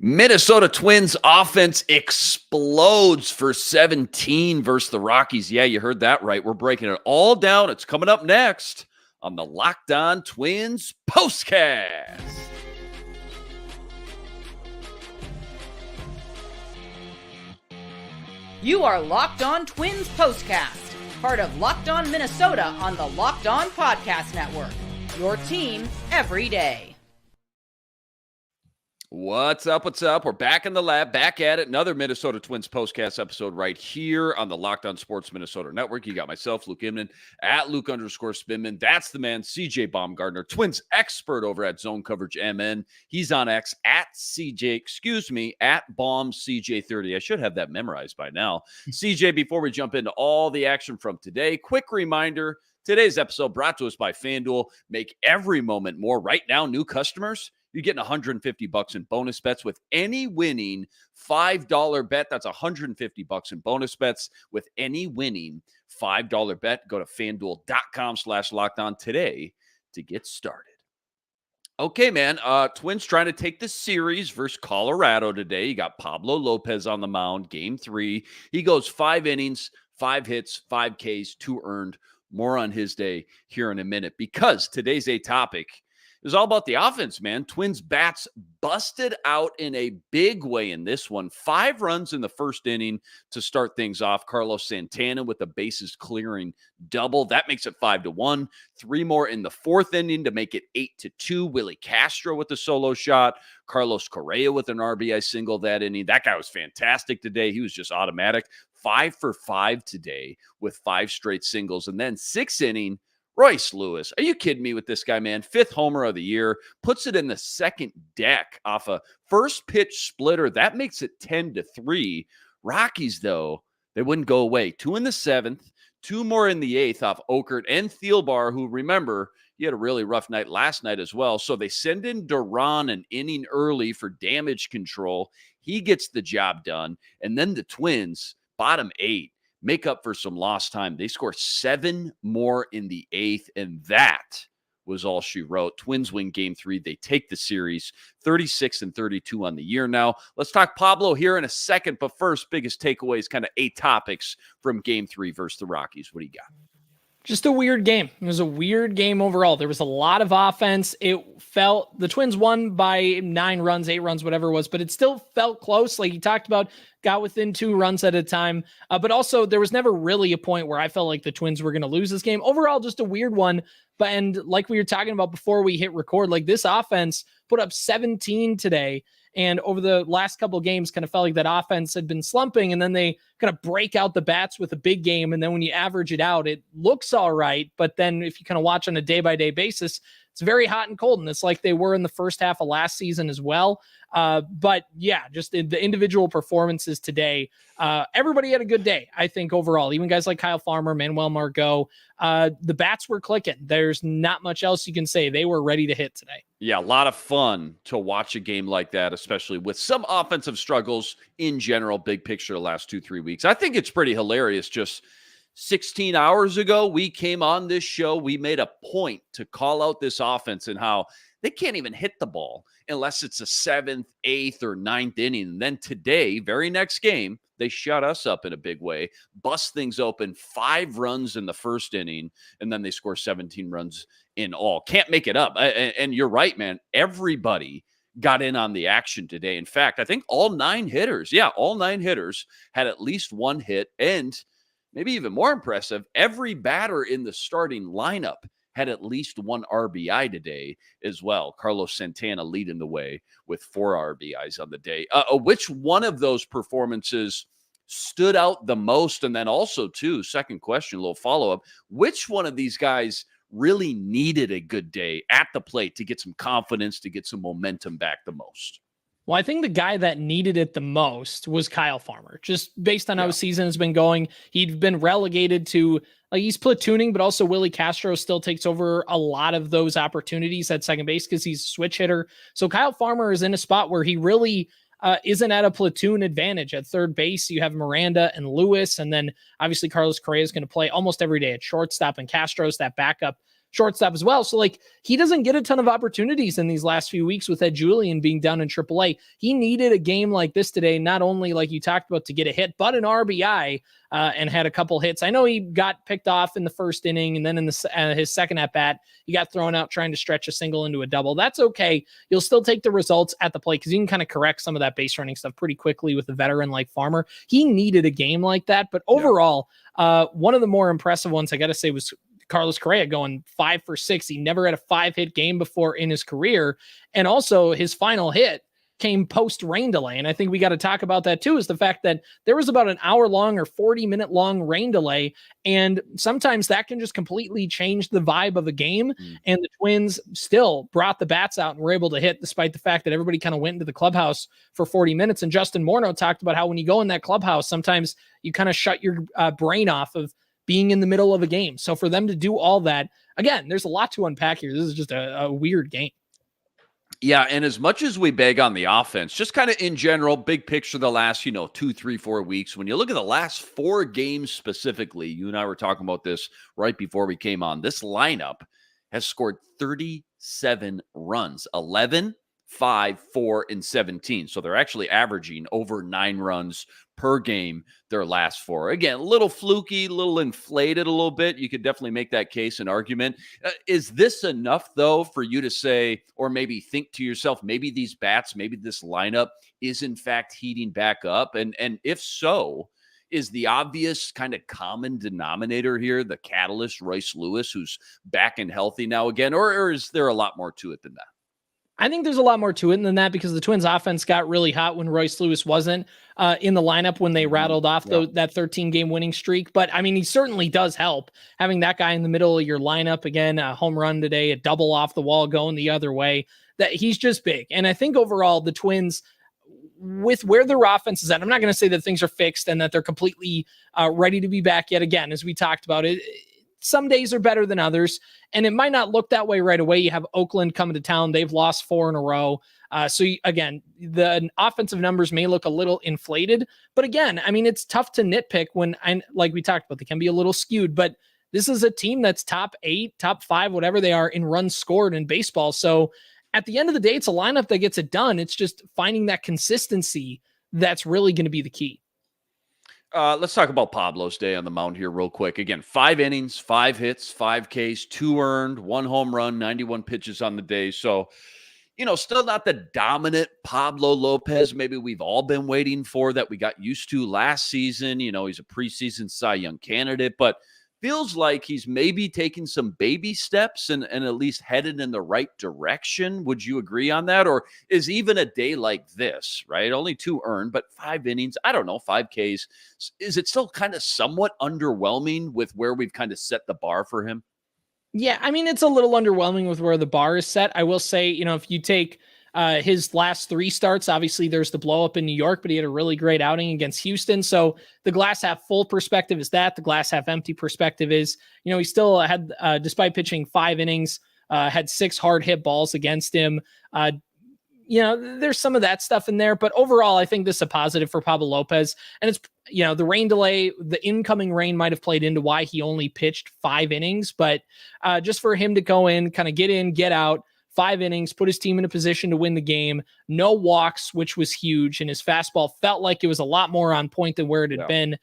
Minnesota Twins offense explodes for 17 versus the Rockies. Yeah, you heard that right. We're breaking it all down. It's coming up next on the Locked On Twins POSTCAST. You are Locked On Twins POSTCAST, part of Locked On Minnesota on the Locked On Podcast Network. Your team every day. What's up? What's up? We're back in the lab, back at it. Another Minnesota Twins postcast episode right here on the Locked On Sports Minnesota Network. You got myself, Luke Inman, at Luke_Spinman. That's the man, C.J. Baumgartner, Twins expert over at Zone Coverage MN. He's on X at BaumCJ30. I should have that memorized by now. CJ, before we jump into all the action from today, quick reminder, today's episode brought to us by FanDuel. Make every moment more. Right now, new customers, you're getting $150 in bonus bets with any winning $5 bet. That's $150 in bonus bets with any winning $5 bet. Go to FanDuel.com/lockedon today to get started. Okay, man. Twins trying to take the series versus Colorado today. You got Pablo Lopez on the mound, game 3. He goes 5 innings, 5 hits, 5 Ks, 2 earned. More on his day here in a minute, because today's a topic is all about the offense, man. Twins bats busted out in a big way in this one. 5 runs in the first inning to start things off. Carlos Santana with the bases clearing double. That makes it 5-1. 3 more in the 4th inning to make it 8-2. Willie Castro with the solo shot. Carlos Correa with an RBI single that inning. That guy was fantastic today. He was just automatic. 5 for 5 today with 5 straight singles. And then 6th inning, Royce Lewis. Are you kidding me with this guy, man? 5th homer of the year. Puts it in the second deck off a first pitch splitter. That makes it 10-3. Rockies, though, they wouldn't go away. 2 in the 7th, 2 more in the 8th off Okert and Thielbar, who, remember, he had a really rough night last night as well. So they send in Duran an inning early for damage control. He gets the job done. And then the Twins, bottom 8, make up for some lost time. They score 7 more in the 8th, and that was all she wrote. Twins win game 3. They take the series 36-32 on the year now. Let's talk Pablo here in a second, but first, biggest takeaways, kind of 8 topics from game 3 versus the Rockies. What do you got? Just a weird game. It was a weird game overall. There was a lot of offense. It felt the Twins won by 9 runs, 8 runs, whatever it was, but it still felt close. Like you talked about, got within 2 runs at a time. But also there was never really a point where I felt like the Twins were going to lose this game. Overall, just a weird one. But, and like we were talking about before we hit record, like this offense put up 17 today. And over the last couple of games, kind of felt like that offense had been slumping, and then they kind of break out the bats with a big game. And then when you average it out, it looks all right. But then if you kind of watch on a day-by-day basis, it's very hot and cold. And it's like they were in the first half of last season as well. But yeah, just the individual performances today. Everybody had a good day, I think, overall. Even guys like Kyle Farmer, Manuel Margot. The bats were clicking. There's not much else you can say. They were ready to hit today. Yeah, a lot of fun to watch a game like that, especially with some offensive struggles in general, big picture the last 2-3 weeks. I think it's pretty hilarious. Just 16 hours ago, we came on this show. We made a point to call out this offense and how they can't even hit the ball unless it's a 7th, 8th, or 9th inning. And then today, very next game, they shut us up in a big way, bust things open, 5 runs in the first inning, and then they score 17 runs in all. Can't make it up. And you're right, man. Everybody got in on the action today. In fact, I think all 9 hitters had at least 1 hit. And maybe even more impressive, every batter in the starting lineup had at least 1 RBI today as well. Carlos Santana leading the way with 4 RBIs on the day. Which one of those performances stood out the most? And then also, too, second question, a little follow-up, which one of these guys really needed a good day at the plate to get some confidence, to get some momentum back the most? Well, I think the guy that needed it the most was Kyle Farmer. Just based on how his season has been going, he'd been relegated to, like, he's platooning, but also Willie Castro still takes over a lot of those opportunities at second base because he's a switch hitter. So Kyle Farmer is in a spot where he really isn't at a platoon advantage. At third base, you have Miranda and Lewis, and then obviously Carlos Correa is going to play almost every day at shortstop, and Castro's that backup shortstop as well. So like he doesn't get a ton of opportunities in these last few weeks with Ed Julian being down in AAA. He needed a game like this today, not only like you talked about to get a hit, but an RBI and had a couple hits. I know he got picked off in the first inning, and then in his second at bat, he got thrown out trying to stretch a single into a double. That's okay. You'll still take the results at the plate because you can kind of correct some of that base running stuff pretty quickly with a veteran like Farmer. He needed a game like that, but overall, one of the more impressive ones I got to say was Carlos Correa going 5 for 6. He never had a 5-hit game before in his career, and also his final hit came post rain delay. And I think we got to talk about that too, is the fact that there was about an hour long or 40-minute long rain delay. And sometimes that can just completely change the vibe of a game. And the Twins still brought the bats out and were able to hit, despite the fact that everybody kind of went into the clubhouse for 40 minutes. And Justin Morneau talked about how when you go in that clubhouse, sometimes you kind of shut your brain off of being in the middle of a game. So for them to do all that, again, there's a lot to unpack here. This is just a weird game. Yeah, and as much as we beg on the offense, just kind of in general, big picture, the last, 2, 3, 4 weeks, when you look at the last 4 games specifically, you and I were talking about this right before we came on, this lineup has scored 37 runs, 11, 5, 4, and 17. So they're actually averaging over 9 runs per game their last 4. Again, a little fluky, a little inflated a little bit. You could definitely make that case and argument. Is this enough, though, for you to say, or maybe think to yourself, maybe these bats, maybe this lineup is in fact heating back up? And if so, is the obvious kind of common denominator here the catalyst, Royce Lewis, who's back and healthy now again? Or is there a lot more to it than that? I think there's a lot more to it than that, because the Twins offense got really hot when Royce Lewis wasn't in the lineup when they rattled off that 13-game winning streak. But I mean, he certainly does help having that guy in the middle of your lineup. Again, a home run today, a double off the wall going the other way. That he's just big. And I think overall the Twins, with where their offense is at, I'm not going to say that things are fixed and that they're completely ready to be back yet. Again, as we talked about it, some days are better than others, and it might not look that way right away. You have Oakland coming to town. They've lost 4 in a row. Again, the offensive numbers may look a little inflated, but again, I mean, it's tough to nitpick when, like we talked about, they can be a little skewed, but this is a team that's top 8, top 5, whatever they are in runs scored in baseball. So at the end of the day, it's a lineup that gets it done. It's just finding that consistency that's really going to be the key. Let's talk about Pablo's day on the mound here real quick. Again, 5 innings, 5 hits, 5 Ks, 2 earned, 1 home run, 91 pitches on the day. So, still not the dominant Pablo Lopez maybe we've all been waiting for, that we got used to last season. He's a preseason Cy Young candidate, but feels like he's maybe taking some baby steps and at least headed in the right direction. Would you agree on that? Or is even a day like this, right? Only 2 earned, but 5 innings, I don't know, 5 Ks. Is it still kind of somewhat underwhelming with where we've kind of set the bar for him? Yeah, I mean, it's a little underwhelming with where the bar is set. I will say, if you take his last 3 starts, obviously there's the blow up in New York, but he had a really great outing against Houston. So the glass half full perspective is that. The glass half empty perspective is, he still had, despite pitching 5 innings, had 6 hard hit balls against him. There's some of that stuff in there, but overall, I think this is a positive for Pablo Lopez. And it's, the rain delay, the incoming rain might have played into why he only pitched 5 innings, but just for him to go in, kind of get in, get out, 5 innings, put his team in a position to win the game, no walks, which was huge. And his fastball felt like it was a lot more on point than where it had been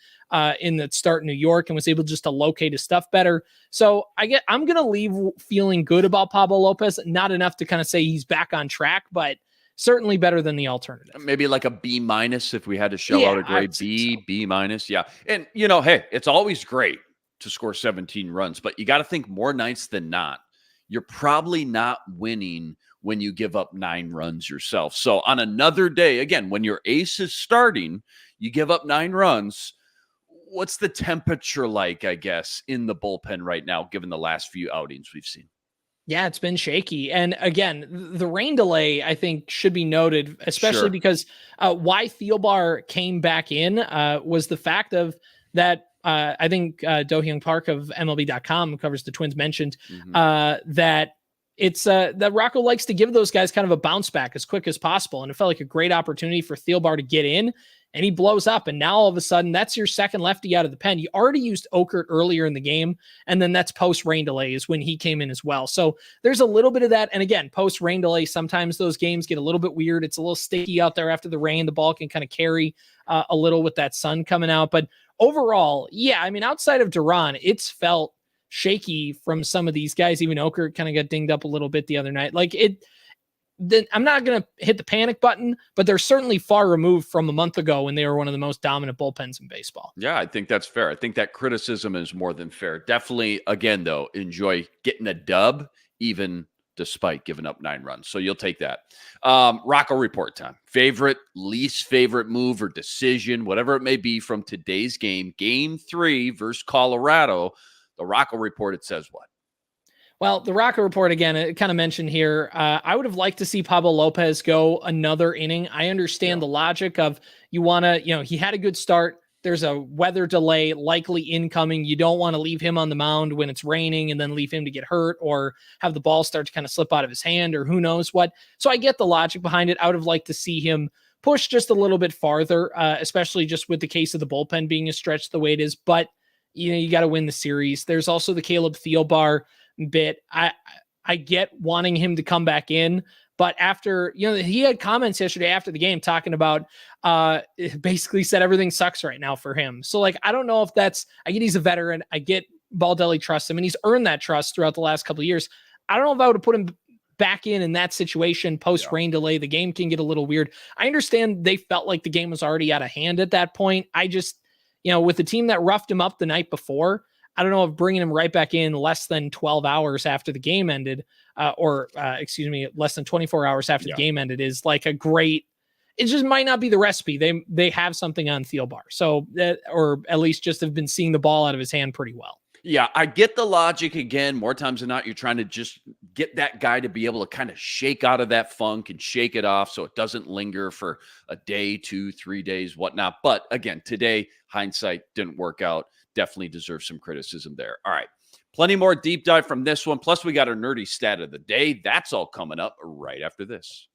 in the start in New York, and was able just to locate his stuff better. So I'm going to leave feeling good about Pablo Lopez, not enough to kind of say he's back on track, but certainly better than the alternative. Maybe like a B- if we had to shell out a grade. B, B-. Yeah. And, hey, it's always great to score 17 runs, but you got to think more nights than not, you're probably not winning when you give up 9 runs yourself. So on another day, again, when your ace is starting, you give up 9 runs. What's the temperature like, I guess, in the bullpen right now, given the last few outings we've seen? Yeah, it's been shaky. And again, the rain delay, I think, should be noted, especially because why Thielbar came back in was the fact of that. I think Do-Hyung Park of MLB.com, who covers the Twins, mentioned that it's that Rocco likes to give those guys kind of a bounce back as quick as possible. And it felt like a great opportunity for Thielbar to get in. and he blows up. And now all of a sudden, that's your second lefty out of the pen. You already used Okert earlier in the game, and then that's post rain delay is when he came in as well. So there's a little bit of that. And again, post rain delay, sometimes those games get a little bit weird. It's a little sticky out there after the rain. The ball can kind of carry a little with that sun coming out. But overall, yeah, I mean, outside of Duran, it's felt shaky from some of these guys. Even Okert kind of got dinged up a little bit the other night. Then I'm not going to hit the panic button, but they're certainly far removed from a month ago when they were one of the most dominant bullpens in baseball. Yeah, I think that's fair. I think that criticism is more than fair. Definitely, again, though, enjoy getting a dub, even despite giving up 9 runs. So you'll take that. Rocco report time. Favorite, least favorite move or decision, whatever it may be from today's game, Game 3 versus Colorado. The Rocco report, it says what? Well, the Rocco report, again, it kind of mentioned here, I would have liked to see Pablo Lopez go another inning. I understand the logic of you want to, he had a good start. There's a weather delay likely incoming. You don't want to leave him on the mound when it's raining and then leave him to get hurt or have the ball start to kind of slip out of his hand or who knows what. So I get the logic behind it. I would have liked to see him push just a little bit farther, especially just with the case of the bullpen being a stretch the way it is. But, you got to win the series. There's also the Caleb Thielbar bit. I get wanting him to come back in, but after, he had comments yesterday after the game talking about, basically said everything sucks right now for him. So I don't know if I get he's a veteran. I get Baldelli trusts him and he's earned that trust throughout the last couple of years. I don't know if I would have put him back in that situation post rain delay. The game can get a little weird. I understand they felt like the game was already out of hand at that point. I just, with the team that roughed him up the night before, I don't know if bringing him right back in less than 12 hours after the game ended, less than 24 hours after the game ended is it just might not be the recipe. They have something on Thielbar. So or at least just have been seeing the ball out of his hand pretty well. Yeah, I get the logic. Again, more times than not, you're trying to just get that guy to be able to kind of shake out of that funk and shake it off so it doesn't linger for a day, 2, 3 days, whatnot. But again, today, hindsight didn't work out. Definitely deserves some criticism there. All right, plenty more deep dive from this one. Plus, we got our nerdy stat of the day. That's all coming up right after this.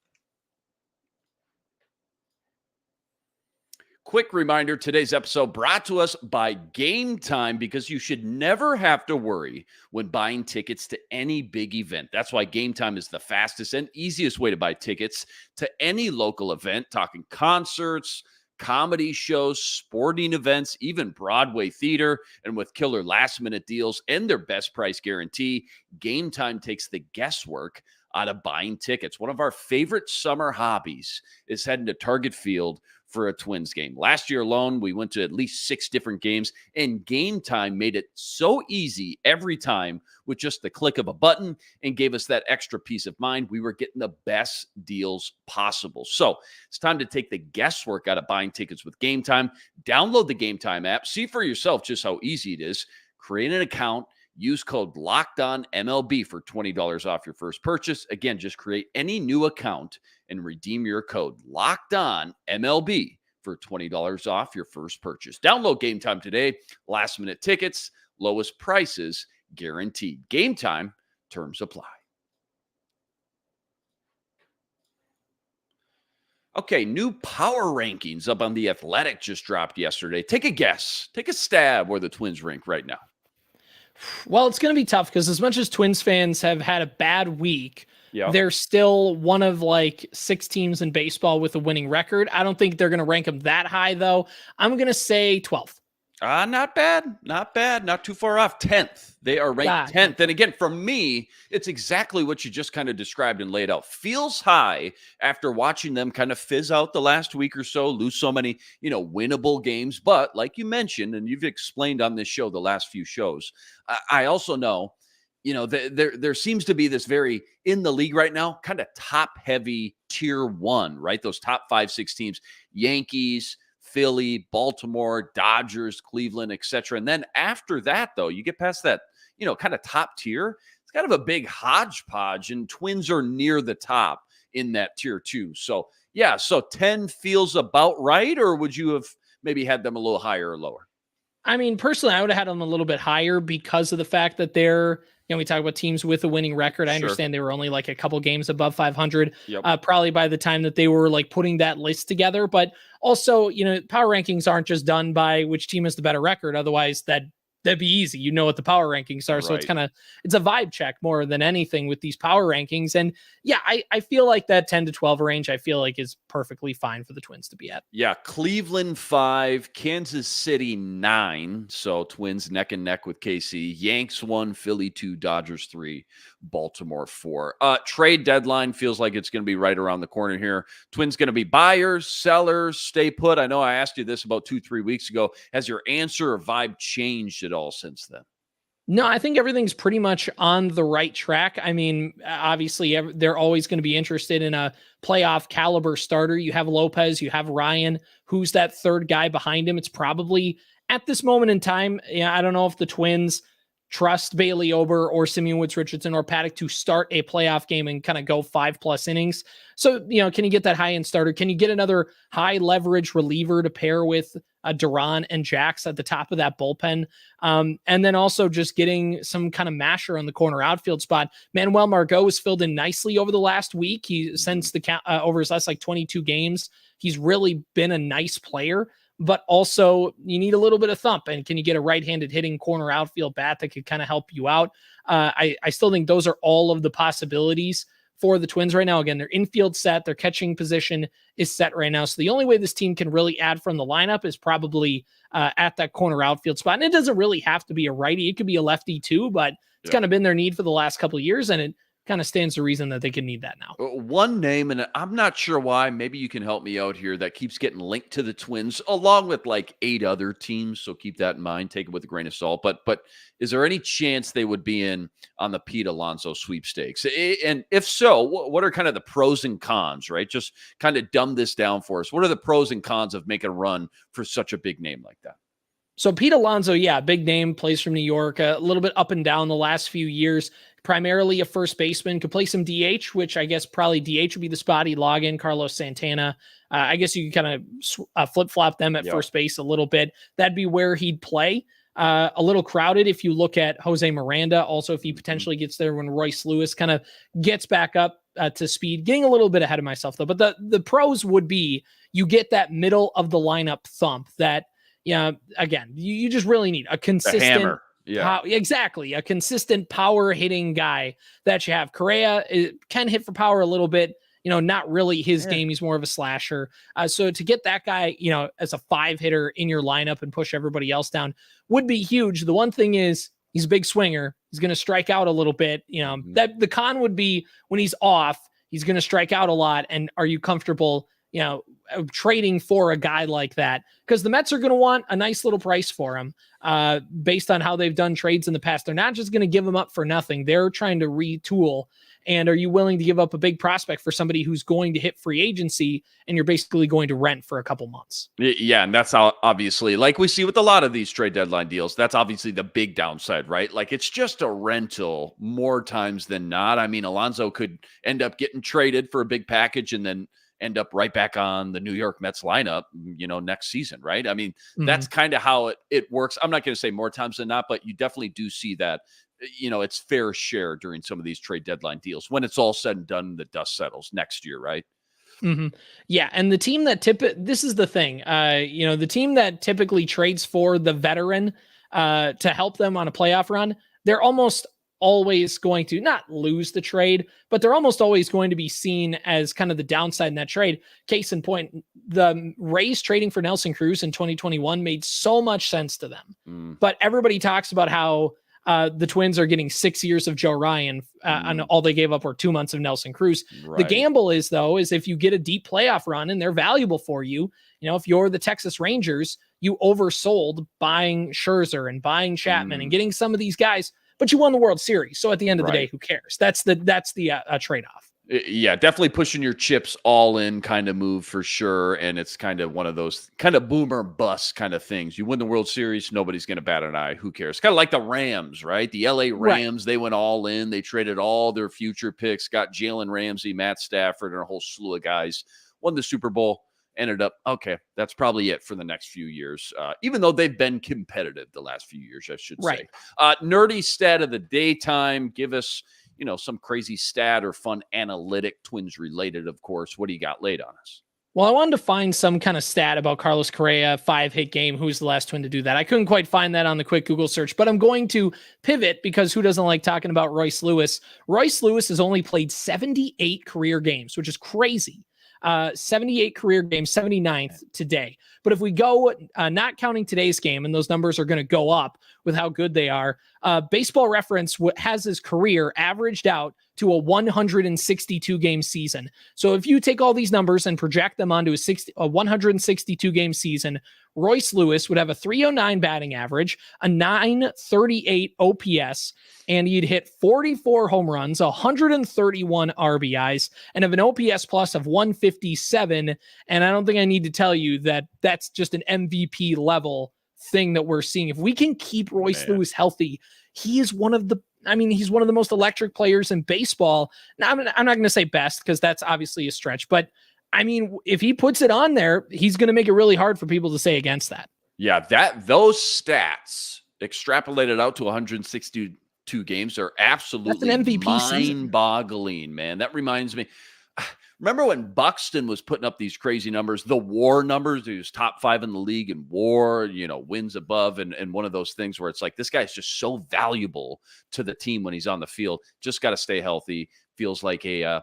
Quick reminder, today's episode brought to us by Game Time, because you should never have to worry when buying tickets to any big event. That's why Game Time is the fastest and easiest way to buy tickets to any local event, talking concerts, comedy shows, sporting events, even Broadway theater. And with killer last-minute deals and their best price guarantee, Game Time takes the guesswork out of buying tickets. One of our favorite summer hobbies is heading to Target Field for a Twins game. Last year alone, we went to at least 6 different games, and Game Time made it so easy every time with just the click of a button and gave us that extra peace of mind. We were getting the best deals possible. So it's time to take the guesswork out of buying tickets with Game Time. Download the Game Time app. See for yourself just how easy it is. Create an account. Use code LOCKEDONMLB for $20 off your first purchase. Again, just create any new account and redeem your code LOCKEDONMLB for $20 off your first purchase. Download Game Time today. Last minute tickets, lowest prices guaranteed. Game Time, terms apply. Okay, new power rankings up on The Athletic just dropped yesterday. Take a guess. Take a stab where the Twins rank right now. Well, it's going to be tough because as much as Twins fans have had a bad week, they're still one of 6 teams in baseball with a winning record. I don't think they're going to rank them that high, though. I'm going to say 12th. Not bad. Not bad. Not too far off. 10th. They are ranked 10th. And again, for me, it's exactly what you just kind of described and laid out. Feels high after watching them kind of fizz out the last week or so, lose so many, winnable games. But like you mentioned, and you've explained on this show, the last few shows, I also know, there seems to be this very, in the league right now, kind of top-heavy tier 1, right? Those top 5, 6 teams, Yankees, Philly, Baltimore, Dodgers, Cleveland, etc. And then after that, though, you get past that, kind of top tier. It's kind of a big hodgepodge, and Twins are near the top in that tier 2. So, yeah, so 10 feels about right, or would you have maybe had them a little higher or lower? I mean, personally, I would have had them a little bit higher because of the fact that they're we talk about teams with a winning record. I understand they were only like a couple games above 500, probably by the time that they were like putting that list together. But also, power rankings aren't just done by which team has the better record. Otherwise, that'd be easy. You know what the power rankings are. So it's it's a vibe check more than anything with these power rankings. And yeah, I feel like that 10 to 12 range, I feel like is perfectly fine for the Twins to be at. Yeah. Cleveland 5, Kansas City 9. So Twins neck and neck with KC. Yanks 1, Philly 2, Dodgers 3, Baltimore 4. Trade deadline feels like it's going to be right around the corner here. Twins going to be buyers, sellers, stay put. I know I asked you this about 2-3 weeks ago. Has your answer or vibe changed at all since then? No, I think everything's pretty much on the right track. I mean, obviously, they're always going to be interested in a playoff caliber starter. You have Lopez, you have Ryan. Who's that third guy behind him? It's probably at this moment in time. I don't know if the Twins trust Bailey Ober or Simeon Woods Richardson or Paddock to start a playoff game and kind of go 5+ innings. So, can you get that high end starter? Can you get another high leverage reliever to pair with Duran and Jax at the top of that bullpen? And then also just getting some kind of masher on the corner outfield spot. Manuel Margot was filled in nicely over the last week. He since over his last 22 games, he's really been a nice player. But also you need a little bit of thump. And can you get a right-handed hitting corner outfield bat that could kind of help you out? I still think those are all of the possibilities for the Twins right now. Again, their infield set, their catching position is set right now. So the only way this team can really add from the lineup is probably at that corner outfield spot. And it doesn't really have to be a righty. It could be a lefty too, but it's kind of been their need for the last couple of years. And it kind of stands to reason that they can need that now. One name, and I'm not sure why, maybe you can help me out here, that keeps getting linked to the Twins along with 8 other teams. So keep that in mind, take it with a grain of salt. But is there any chance they would be in on the Pete Alonso sweepstakes? And if so, what are kind of the pros and cons, right? Just kind of dumb this down for us. What are the pros and cons of making a run for such a big name like that? So Pete Alonso, big name, plays from New York, a little bit up and down the last few years, primarily a first baseman, could play some DH, which I guess probably DH would be the spot he'd log in. Carlos Santana. I guess you could kind of flip-flop them at first base a little bit. That'd be where he'd play. A little crowded if you look at Jose Miranda. Also, if he potentially gets there when Royce Lewis kind of gets back up to speed. Getting a little bit ahead of myself, though. But the pros would be you get that middle of the lineup thump that, again, you just really need a consistent hammer. Exactly. A consistent power hitting guy that you have. Correa can hit for power a little bit, not really his game. He's more of a slasher. So to get that guy, as a 5 hitter in your lineup and push everybody else down would be huge. The one thing is he's a big swinger. He's going to strike out a little bit. That the con would be when he's off, he's going to strike out a lot. And are you comfortable, trading for a guy like that? Because the Mets are going to want a nice little price for him based on how they've done trades in the past. They're not just going to give him up for nothing. They're trying to retool. And are you willing to give up a big prospect for somebody who's going to hit free agency and you're basically going to rent for a couple months? Yeah, and that's how, obviously, like we see with a lot of these trade deadline deals, that's obviously the big downside, right? Like it's just a rental more times than not. I mean, Alonso could end up getting traded for a big package and then end up right back on the New York Mets lineup, next season, right? I mean, that's kind of how it works. I'm not going to say more times than not, but you definitely do see that, it's fair share during some of these trade deadline deals when it's all said and done, the dust settles next year, right? Mm-hmm. Yeah. And the team that this is the thing, the team that typically trades for the veteran to help them on a playoff run, they're almost always going to not lose the trade, but they're almost always going to be seen as kind of the downside in that trade. Case in point, the Rays trading for Nelson Cruz in 2021 made so much sense to them. But everybody talks about how the Twins are getting 6 years of Joe Ryan and all they gave up were 2 months of Nelson Cruz. Right. The gamble is if you get a deep playoff run and they're valuable for you, if you're the Texas Rangers, you oversold buying Scherzer and buying Chapman and getting some of these guys, but you won the World Series. So at the end of the day, who cares? That's the trade-off. Yeah, definitely pushing your chips all in kind of move for sure. And it's kind of one of those kind of boomer bust kind of things. You win the World Series, nobody's going to bat an eye. Who cares? Kind of like the Rams, right? The LA Rams, They went all in. They traded all their future picks, got Jalen Ramsey, Matt Stafford, and a whole slew of guys, won the Super Bowl. ended up, okay, that's probably it for the next few years, even though they've been competitive the last few years, I should say. Nerdy stat of the daytime. Give us, some crazy stat or fun analytic, Twins related, of course. What do you got laid on us? Well, I wanted to find some kind of stat about Carlos Correa, 5-hit game. Who's the last Twin to do that? I couldn't quite find that on the quick Google search, but I'm going to pivot because who doesn't like talking about Royce Lewis? Royce Lewis has only played 78 career games, which is crazy. 78 career games, 79th today. But if we go, not counting today's game, and those numbers are going to go up with how good they are, Baseball Reference has his career averaged out to a 162 game season. So if you take all these numbers and project them onto a 162 game season, Royce Lewis would have a 309 batting average, a 938 OPS, and he'd hit 44 home runs, 131 RBIs, and have an OPS plus of 157. And I don't think I need to tell you that that's just an MVP level thing that we're seeing. If we can keep Royce Lewis healthy, he is he's one of the most electric players in baseball. Now, I'm not going to say best because that's obviously a stretch, but if he puts it on there, he's going to make it really hard for people to say against that. Yeah, those stats extrapolated out to 162 games are absolutely That's an MVP mind-boggling, man. That reminds me. Remember when Buxton was putting up these crazy numbers, the WAR numbers? He was top 5 in the league in WAR, wins above, and one of those things where it's like this guy's just so valuable to the team when he's on the field. Just got to stay healthy. Feels like a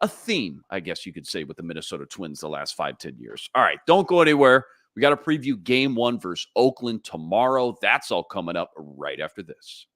theme, I guess you could say, with the Minnesota Twins the last 5-10 years. All right, don't go anywhere. We got to preview Game 1 versus Oakland tomorrow. That's all coming up right after this.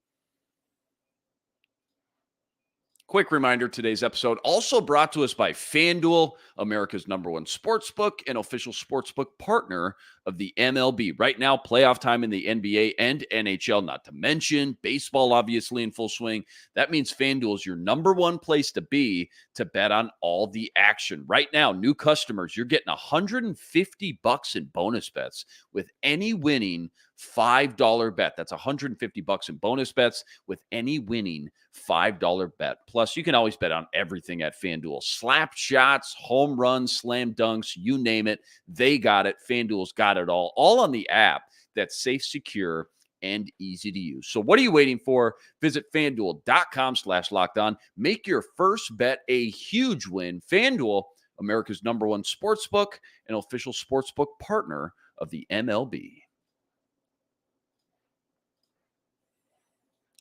Quick reminder, today's episode also brought to us by FanDuel, America's #1 sportsbook and official sportsbook partner of the MLB. Right now, playoff time in the NBA and NHL, not to mention baseball, obviously, in full swing. That means FanDuel is your #1 place to be to bet on all the action. Right now, new customers, you're getting $150 in bonus bets with any winning $5 bet. That's $150 in bonus bets with any winning $5 bet. Plus, you can always bet on everything at FanDuel. Slap shots, home runs, slam dunks, you name it. They got it. FanDuel's got it all on the app that's safe, secure, and easy to use. So what are you waiting for? Visit FanDuel.com/lockedon. Make your first bet a huge win. FanDuel, America's #1 sportsbook and official sportsbook partner of the MLB.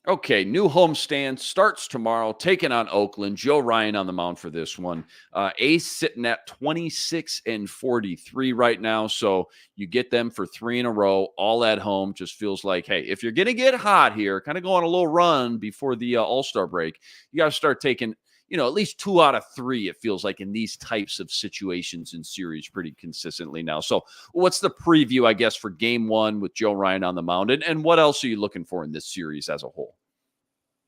Okay, new homestand starts tomorrow, taking on Oakland. Joe Ryan on the mound for this one. Ace sitting at 26-43 right now, so you get them for 3 in a row, all at home. Just feels like, hey, if you're going to get hot here, kind of go on a little run before the All-Star break, you got to start taking, at least 2 out of 3, it feels like, in these types of situations in series pretty consistently now. So what's the preview, I guess, for Game 1 with Joe Ryan on the mound? And what else are you looking for in this series as a whole?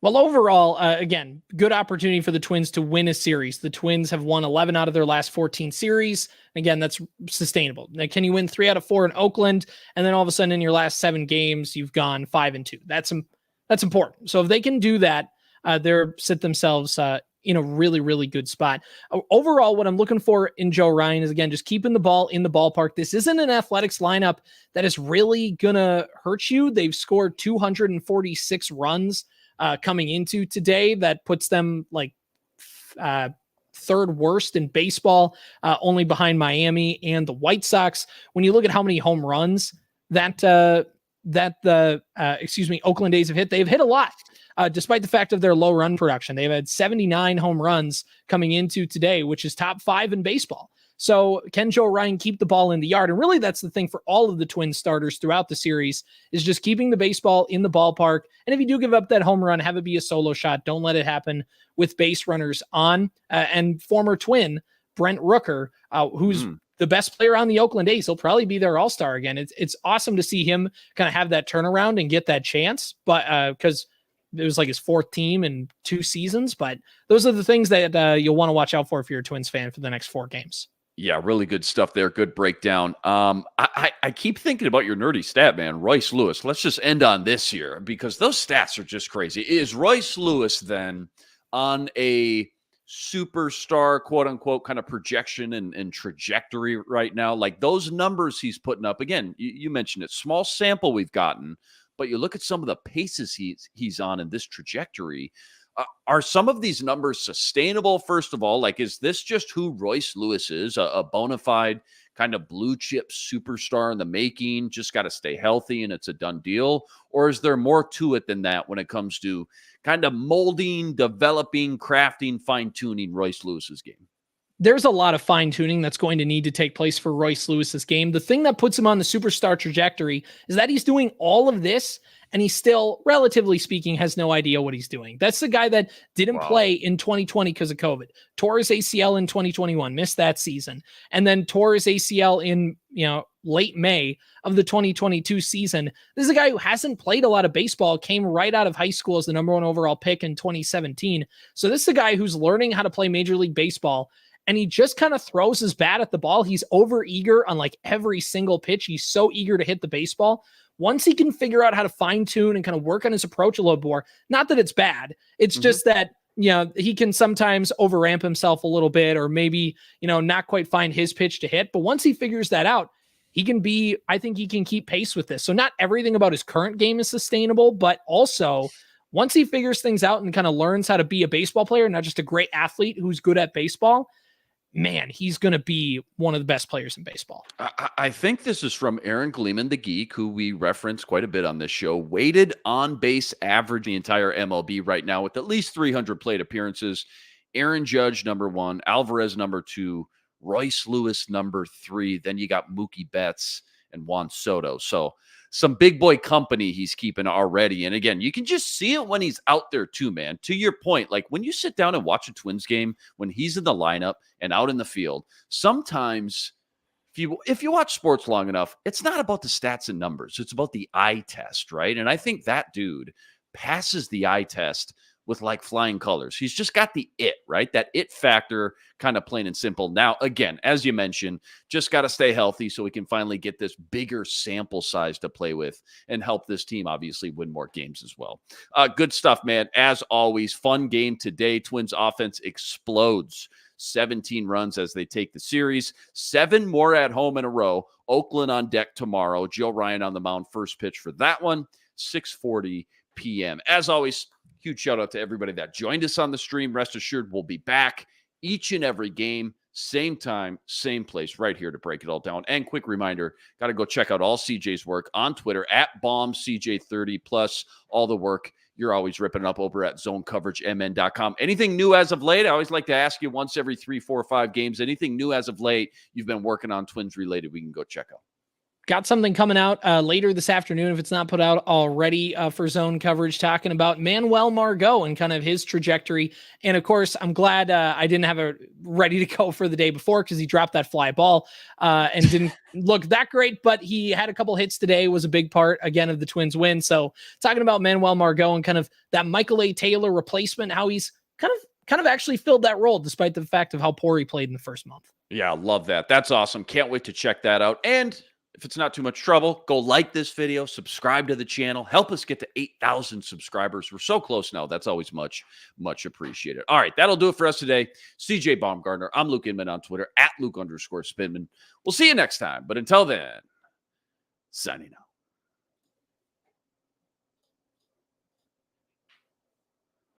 Well, overall, again, good opportunity for the Twins to win a series. The Twins have won 11 out of their last 14 series. Again, that's sustainable. Now, can you win 3 out of 4 in Oakland? And then all of a sudden in your last 7 games, you've gone 5-2. That's important. So if they can do that, they're set themselves in a really, really good spot. Overall, what I'm looking for in Joe Ryan is, again, just keeping the ball in the ballpark. This isn't an Athletics lineup that is really going to hurt you. They've scored 246 runs coming into today. That puts them like 3rd worst in baseball, only behind Miami and the White Sox. When you look at how many home runs that the Oakland A's have hit, they've hit a lot. Despite the fact of their low run production, they've had 79 home runs coming into today, which is top 5 in baseball. So can Joe Ryan keep the ball in the yard? And really, that's the thing for all of the Twins starters throughout the series, is just keeping the baseball in the ballpark. And if you do give up that home run, have it be a solo shot. Don't let it happen with base runners on. And former Twin Brent Rooker, who's the best player on the Oakland A's, he'll probably be their all-star again. It's awesome to see him kind of have that turnaround and get that chance, but because it was like his 4th team in 2 seasons. But those are the things that you'll want to watch out for if you're a Twins fan for the next 4 games. Yeah, really good stuff there. Good breakdown. I keep thinking about your nerdy stat, man. Royce Lewis. Let's just end on this here because those stats are just crazy. Is Royce Lewis then on a superstar, quote unquote, kind of projection and trajectory right now. Like those numbers he's putting up, again, you mentioned it, small sample we've gotten, but you look at some of the paces he's on in this trajectory. Are some of these numbers sustainable? First of all, like, is this just who Royce Lewis is, a bona fide kind of blue chip superstar in the making, just got to stay healthy and it's a done deal? Or is there more to it than that when it comes to kind of molding, developing, crafting, fine tuning Royce Lewis's game? There's a lot of fine tuning that's going to need to take place for Royce Lewis's game. The thing that puts him on the superstar trajectory is that he's doing all of this and he still, relatively speaking, has no idea what he's doing. That's the guy that didn't play in 2020 because of COVID, tore his ACL in 2021, missed that season, and then tore his ACL in, late May of the 2022 season. This is a guy who hasn't played a lot of baseball, came right out of high school as the number 1 overall pick in 2017. So this is a guy who's learning how to play Major League Baseball, and he just kind of throws his bat at the ball. He's over eager on like every single pitch. He's so eager to hit the baseball. Once he can figure out how to fine tune and kind of work on his approach a little more, not that it's bad. It's just that, he can sometimes overramp himself a little bit, or maybe, not quite find his pitch to hit. But once he figures that out, I think he can keep pace with this. So not everything about his current game is sustainable, but also once he figures things out and kind of learns how to be a baseball player, not just a great athlete who's good at baseball, man, he's going to be one of the best players in baseball. I think this is from Aaron Gleeman, the geek, who we reference quite a bit on this show. Weighted on base average the entire MLB right now with at least 300 plate appearances. Aaron Judge, number 1, Alvarez, number 2, Royce Lewis, number 3. Then you got Mookie Betts and Juan Soto. So some big boy company he's keeping already. And again, you can just see it when he's out there too, man. To your point, like when you sit down and watch a Twins game, when he's in the lineup and out in the field, sometimes if you watch sports long enough, it's not about the stats and numbers. It's about the eye test, right? And I think that dude passes the eye test with like flying colors. He's just got the it, right? That it factor, kind of plain and simple. Now, again, as you mentioned, just got to stay healthy so we can finally get this bigger sample size to play with and help this team obviously win more games as well. Good stuff, man. As always, fun game today. Twins offense explodes. 17 runs as they take the series. 7 more at home in a row. Oakland on deck tomorrow. Joe Ryan on the mound. First pitch for that one, 6:40 p.m. As always, huge shout out to everybody that joined us on the stream. Rest assured, we'll be back each and every game, same time, same place, right here to break it all down. And quick reminder, got to go check out all CJ's work on Twitter at BombCJ30, plus all the work you're always ripping up over at ZoneCoverageMN.com. Anything new as of late? I always like to ask you once every 3, 4, 5 games. Anything new as of late you've been working on Twins related we can go check out? Got something coming out later this afternoon, if it's not put out already, for Zone Coverage, talking about Manuel Margot and kind of his trajectory. And of course, I'm glad I didn't have it ready to go for the day before because he dropped that fly ball and didn't look that great, but he had a couple hits today, was a big part, again, of the Twins win. So talking about Manuel Margot and kind of that Michael A. Taylor replacement, how he's kind of actually filled that role despite the fact of how poor he played in the first month. Yeah, love that. That's awesome. Can't wait to check that out. And if it's not too much trouble, go like this video, subscribe to the channel, help us get to 8,000 subscribers. We're so close now. That's always much, much appreciated. All right, that'll do it for us today. CJ Baumgartner. I'm Luke Inman on Twitter at Luke_Spinman. We'll see you next time. But until then, signing out.